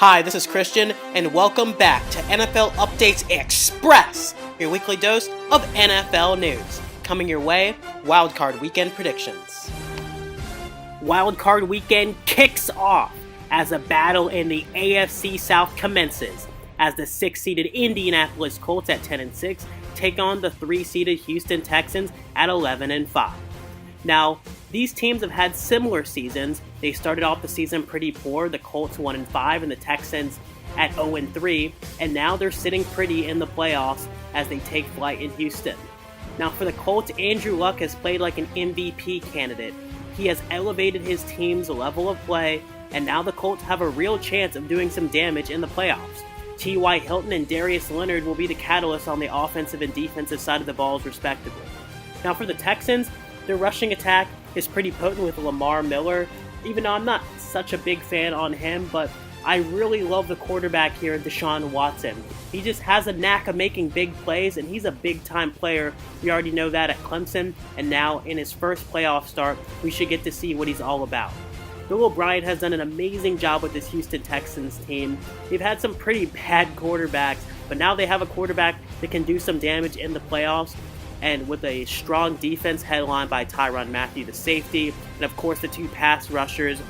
Hi, this is Christian, and welcome back to NFL Updates Express, your weekly dose of NFL news. Coming your way, Wildcard Weekend predictions. Wildcard Weekend kicks off as a battle in the AFC South commences, as the 6-seeded Indianapolis Colts at 10-6 take on the 3-seeded Houston Texans at 11-5. Now, these teams have had similar seasons. They started off the season pretty poor, the Colts 1-5 and the Texans at 0-3, and now they're sitting pretty in the playoffs as they take flight in Houston. Now for the Colts, Andrew Luck has played like an MVP candidate. He has elevated his team's level of play, and now the Colts have a real chance of doing some damage in the playoffs. T.Y. Hilton and Darius Leonard will be the catalysts on the offensive and defensive side of the balls respectively. Now for the Texans, their rushing attack is pretty potent with Lamar Miller, even though I'm not such a big fan on him, but I really love the quarterback here, Deshaun Watson. He just has a knack of making big plays, and he's a big-time player. We already know that at Clemson, and now in his first playoff start, we should get to see what he's all about. Bill O'Brien has done an amazing job with this Houston Texans team. They've had some pretty bad quarterbacks, but now they have a quarterback that can do some damage in the playoffs. And with a strong defense headlined by Tyrann Mathieu, the safety, and of course the two pass rushers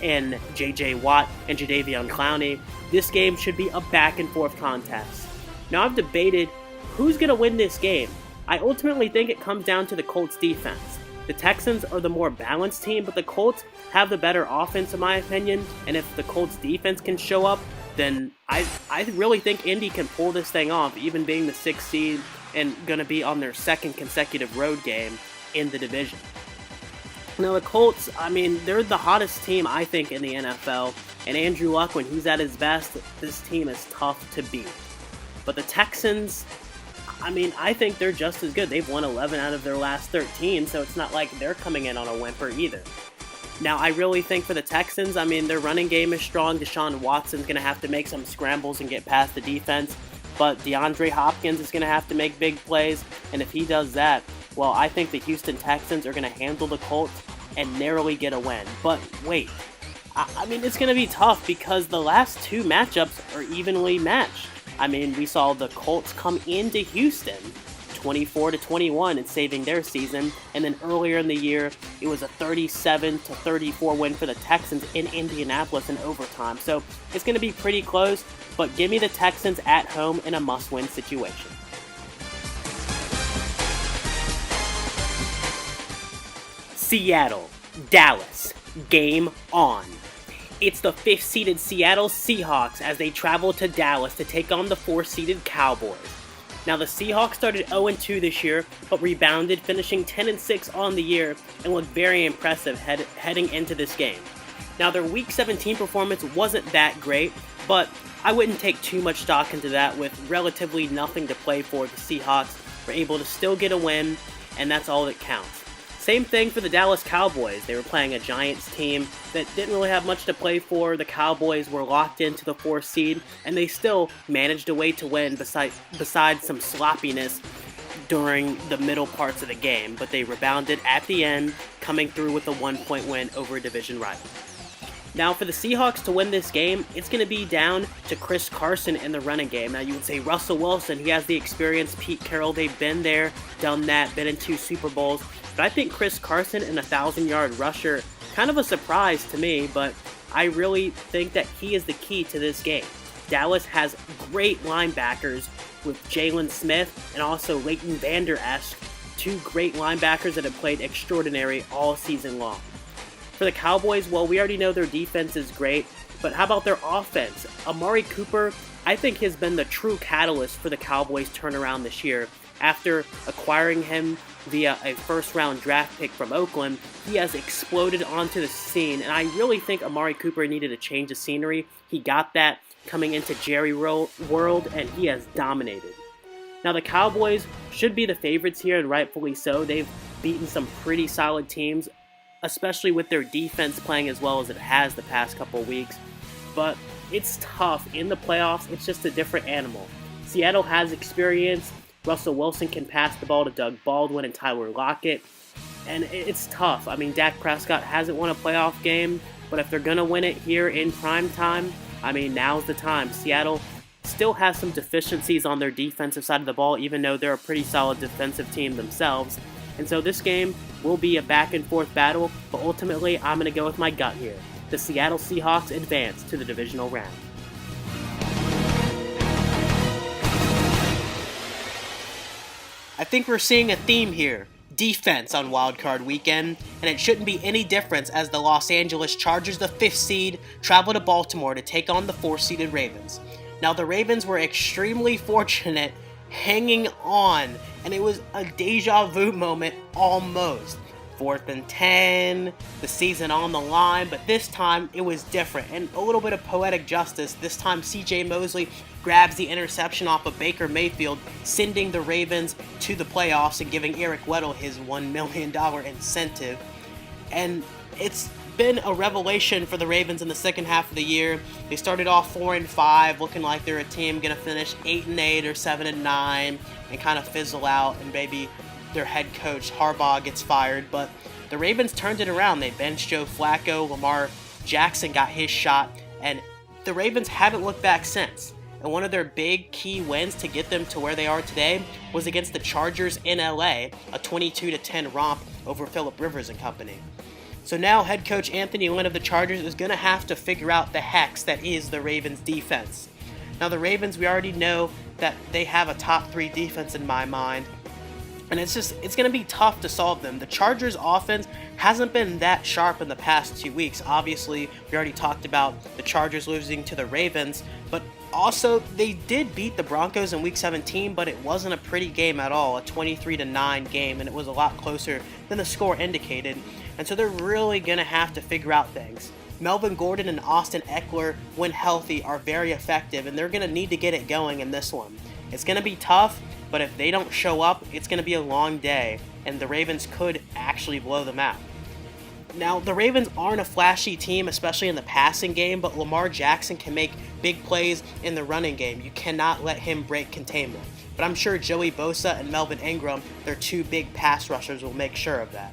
in J.J. Watt and Jadeveon Clowney, this game should be a back-and-forth contest. Now I've debated who's going to win this game. I ultimately think it comes down to the Colts defense. The Texans are the more balanced team, but the Colts have the better offense in my opinion, and if the Colts defense can show up, then I really think Indy can pull this thing off, even being the 6th seed and going to be on their second consecutive road game in the division. Now the Colts, they're the hottest team I think in the NFL, and Andrew Luck, when he's at his best, this team is tough to beat. But the Texans, I think they're just as good. They've won 11 out of their last 13, so it's not like they're coming in on a whimper either. Now, I really think for the Texans, their running game is strong. Deshaun Watson's going to have to make some scrambles and get past the defense. But DeAndre Hopkins is going to have to make big plays. And if he does that, well, I think the Houston Texans are going to handle the Colts and narrowly get a win. But wait, it's going to be tough because the last two matchups are evenly matched. We saw the Colts come into Houston 24-21 in saving their season, and then earlier in the year, it was a 37-34 win for the Texans in Indianapolis in overtime. So it's going to be pretty close, but give me the Texans at home in a must-win situation. Seattle, Dallas, game on. It's the 5th-seeded Seattle Seahawks as they travel to Dallas to take on the 4th-seeded Cowboys. Now, the Seahawks started 0-2 this year, but rebounded, finishing 10-6 on the year, and looked very impressive heading into this game. Now, their Week 17 performance wasn't that great, but I wouldn't take too much stock into that. With relatively nothing to play for, the Seahawks were able to still get a win, and that's all that counts. Same thing for the Dallas Cowboys. They were playing a Giants team that didn't really have much to play for. The Cowboys were locked into the 4th seed, and they still managed a way to win besides some sloppiness during the middle parts of the game. But they rebounded at the end, coming through with a 1-point win over a division rival. Now, for the Seahawks to win this game, it's going to be down to Chris Carson in the running game. Now, you would say Russell Wilson, he has the experience. Pete Carroll, they've been there, done that, been in 2 Super Bowls. But I think Chris Carson, an 1,000-yard rusher, kind of a surprise to me, but I really think that he is the key to this game. Dallas has great linebackers with Jalen Smith and also Leighton Vander Esch, 2 great linebackers that have played extraordinary all season long. For the Cowboys, well, we already know their defense is great, but how about their offense? Amari Cooper, I think, has been the true catalyst for the Cowboys' turnaround this year. After acquiring him via a first-round draft pick from Oakland, he has exploded onto the scene, and I really think Amari Cooper needed a change of scenery. He got that coming into Jerry World, and he has dominated. Now, the Cowboys should be the favorites here, and rightfully so. They've beaten some pretty solid teams, especially with their defense playing as well as it has the past couple weeks. But it's tough. In the playoffs, it's just a different animal. Seattle has experience. Russell Wilson can pass the ball to Doug Baldwin and Tyler Lockett, and it's tough. Dak Prescott hasn't won a playoff game, but if they're going to win it here in prime time, I mean, now's the time. Seattle still has some deficiencies on their defensive side of the ball, even though they're a pretty solid defensive team themselves. And so this game will be a back and forth battle, but ultimately I'm going to go with my gut here. The Seattle Seahawks advance to the divisional round. I think we're seeing a theme here. Defense on wildcard weekend, and it shouldn't be any difference as the Los Angeles Chargers, the 5th seed, travel to Baltimore to take on the 4th-seeded Ravens. Now, the Ravens were extremely fortunate hanging on, and it was a deja vu moment almost. 4th and 10, the season on the line, but this time it was different, and a little bit of poetic justice. This time CJ Mosley grabs the interception off of Baker Mayfield, sending the Ravens to the playoffs and giving Eric Weddle his $1 million incentive. And it's been a revelation for the Ravens in the second half of the year. They started off 4-5, looking like they're a team going to finish 8-8 or 7-9 and kind of fizzle out, and maybe their head coach Harbaugh gets fired. But the Ravens turned it around. They benched Joe Flacco, Lamar Jackson got his shot, and the Ravens haven't looked back since. And one of their big key wins to get them to where they are today was against the Chargers in LA, a 22-10 romp over Phillip Rivers and company. So now head coach Anthony Lynn of the Chargers is going to have to figure out the hex that is the Ravens defense. Now the Ravens, we already know that they have a top 3 defense in my mind, and it's going to be tough to solve them. The Chargers offense hasn't been that sharp in the past 2 weeks. Obviously, we already talked about the Chargers losing to the Ravens, but also they did beat the Broncos in Week 17, but it wasn't a pretty game at all, a 23-9 game, and it was a lot closer than the score indicated. And so they're really going to have to figure out things. Melvin Gordon and Austin Eckler, when healthy, are very effective, and they're going to need to get it going in this one. It's going to be tough, but if they don't show up, it's going to be a long day, and the Ravens could actually blow them out. Now, the Ravens aren't a flashy team, especially in the passing game, but Lamar Jackson can make big plays in the running game. You cannot let him break containment. But I'm sure Joey Bosa and Melvin Ingram, their 2 big pass rushers, will make sure of that.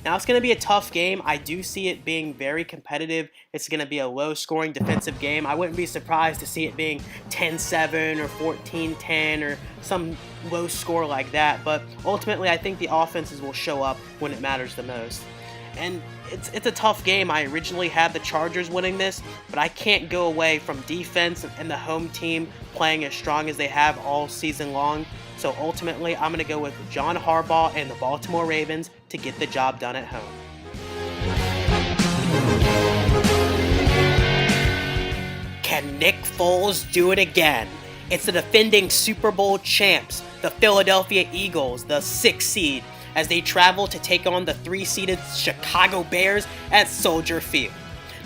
Now, it's going to be a tough game. I do see it being very competitive. It's going to be a low-scoring defensive game. I wouldn't be surprised to see it being 10-7 or 14-10 or some low score like that. But ultimately, I think the offenses will show up when it matters the most. And it's a tough game. I originally had the Chargers winning this, but I can't go away from defense and the home team playing as strong as they have all season long. So ultimately, I'm going to go with John Harbaugh and the Baltimore Ravens to get the job done at home. Can Nick Foles do it again? It's the defending Super Bowl champs, the Philadelphia Eagles, the 6th seed, as they travel to take on the 3-seeded Chicago Bears at Soldier Field.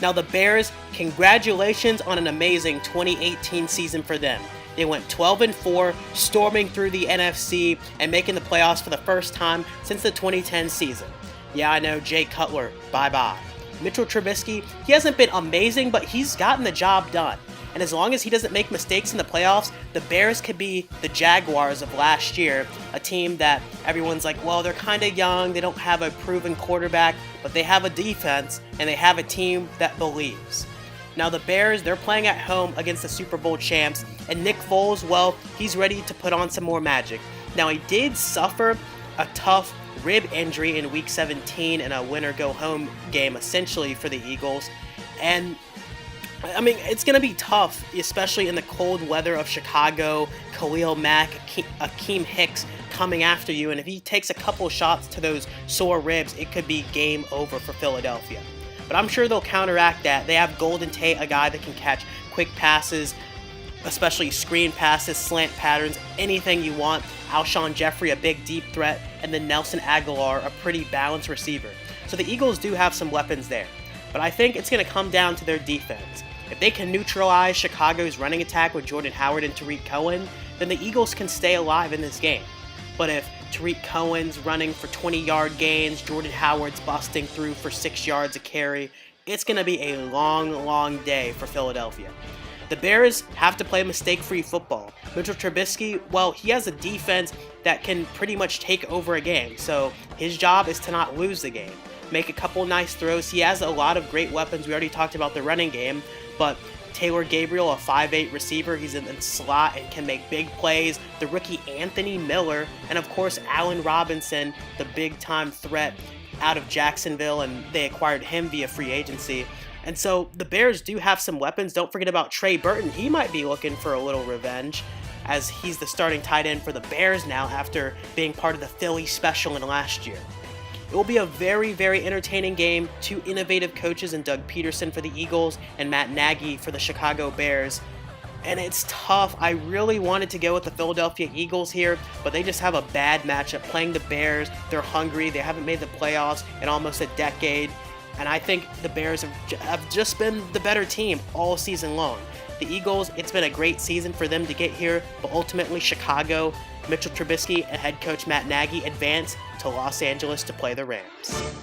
Now the Bears, congratulations on an amazing 2018 season for them. They went 12-4, storming through the NFC and making the playoffs for the first time since the 2010 season. Yeah, I know, Jay Cutler, bye-bye. Mitchell Trubisky, he hasn't been amazing, but he's gotten the job done. And as long as he doesn't make mistakes in the playoffs, the Bears could be the Jaguars of last year, a team that everyone's like, well, they're kind of young, they don't have a proven quarterback, but they have a defense, and they have a team that believes. Now the Bears, they're playing at home against the Super Bowl champs, and Nick Foles, well, he's ready to put on some more magic. Now he did suffer a tough rib injury in Week 17 in a win-or-go-home game, essentially, for the Eagles. And I mean, it's going to be tough, especially in the cold weather of Chicago, Khalil Mack, Akeem Hicks coming after you, and if he takes a couple shots to those sore ribs, it could be game over for Philadelphia. But I'm sure they'll counteract that. They have Golden Tate, a guy that can catch quick passes, especially screen passes, slant patterns, anything you want. Alshon Jeffrey, a big deep threat, and then Nelson Aguilar, a pretty balanced receiver. So the Eagles do have some weapons there. But I think it's going to come down to their defense. If they can neutralize Chicago's running attack with Jordan Howard and Tariq Cohen, then the Eagles can stay alive in this game. But if Tariq Cohen's running for 20-yard gains, Jordan Howard's busting through for 6 yards a carry, it's going to be a long, long day for Philadelphia. The Bears have to play mistake-free football. Mitchell Trubisky, well, he has a defense that can pretty much take over a game, so his job is to not lose the game. Make a couple nice throws. He has a lot of great weapons. We already talked about the running game, but Taylor Gabriel, a 5'8 receiver, he's in the slot and can make big plays. The rookie Anthony Miller, and of course Allen Robinson, the big-time threat out of Jacksonville, and they acquired him via free agency. And so the Bears do have some weapons. Don't forget about Trey Burton. He might be looking for a little revenge, as he's the starting tight end for the Bears now after being part of the Philly special in last year. It will be a very, very entertaining game. Two innovative coaches in Doug Peterson for the Eagles and Matt Nagy for the Chicago Bears. And it's tough. I really wanted to go with the Philadelphia Eagles here, but they just have a bad matchup playing the Bears. They're hungry. They haven't made the playoffs in almost a decade. And I think the Bears have just been the better team all season long. The Eagles, it's been a great season for them to get here, but ultimately Chicago, Mitchell Trubisky, and head coach Matt Nagy advance to Los Angeles to play the Rams.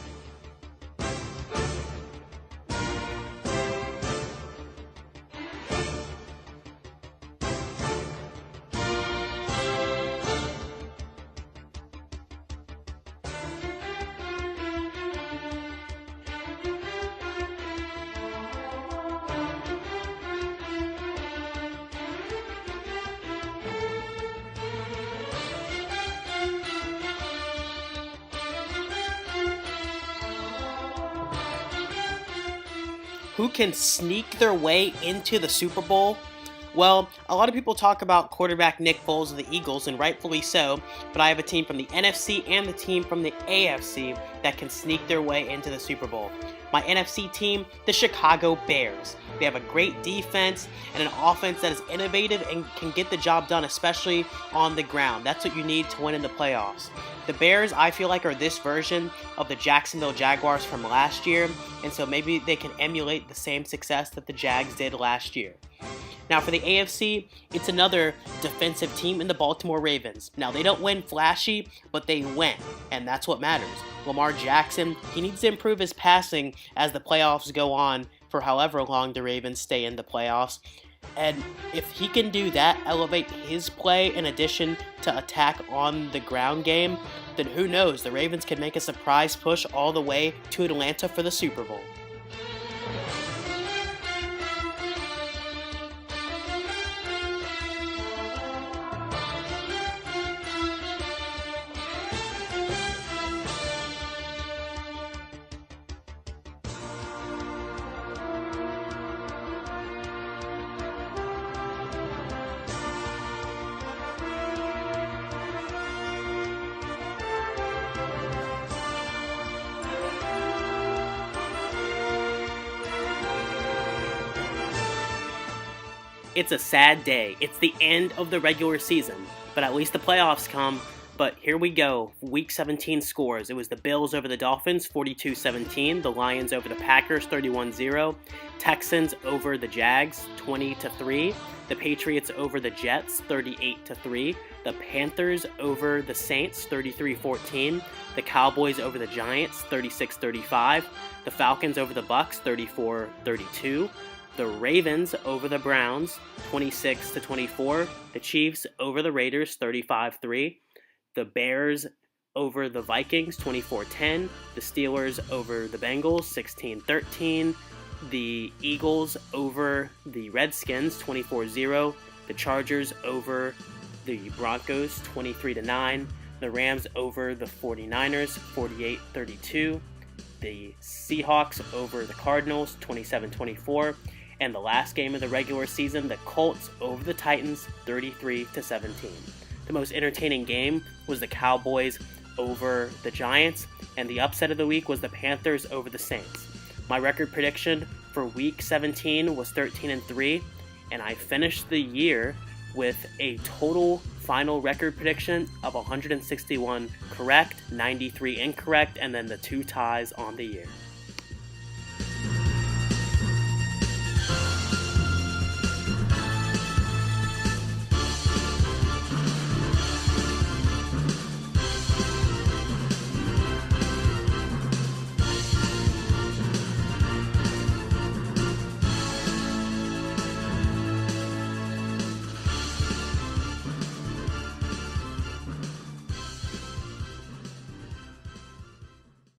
Who can sneak their way into the Super Bowl? Well, a lot of people talk about quarterback Nick Foles of the Eagles, and rightfully so, but I have a team from the NFC and the team from the AFC that can sneak their way into the Super Bowl. My NFC team, the Chicago Bears. They have a great defense and an offense that is innovative and can get the job done, especially on the ground. That's what you need to win in the playoffs. The Bears, I feel like, are this version of the Jacksonville Jaguars from last year, and so maybe they can emulate the same success that the Jags did last year. Now for the AFC, it's another defensive team in the Baltimore Ravens. Now they don't win flashy, but they win, and that's what matters. Lamar Jackson, he needs to improve his passing as the playoffs go on for however long the Ravens stay in the playoffs. And if he can do that, elevate his play in addition to attack on the ground game, then who knows, the Ravens can make a surprise push all the way to Atlanta for the Super Bowl. It's a sad day. It's the end of the regular season, but at least the playoffs come. But here we go. Week 17 scores. It was the Bills over the Dolphins, 42-17. The Lions over the Packers, 31-0. Texans over the Jags, 20-3. The Patriots over the Jets, 38-3. The Panthers over the Saints, 33-14. The Cowboys over the Giants, 36-35. The Falcons over the Bucks, 34-32. The Ravens over the Browns, 26-24. The Chiefs over the Raiders, 35-3. The Bears over the Vikings, 24-10. The Steelers over the Bengals, 16-13. The Eagles over the Redskins, 24-0. The Chargers over the Broncos, 23-9. The Rams over the 49ers, 48-32. The Seahawks over the Cardinals, 27-24. And the last game of the regular season, the Colts over the Titans, 33-17. The most entertaining game was the Cowboys over the Giants, and the upset of the week was the Panthers over the Saints. My record prediction for Week 17 was 13-3, and I finished the year with a total final record prediction of 161 correct, 93 incorrect, and then the 2 ties on the year.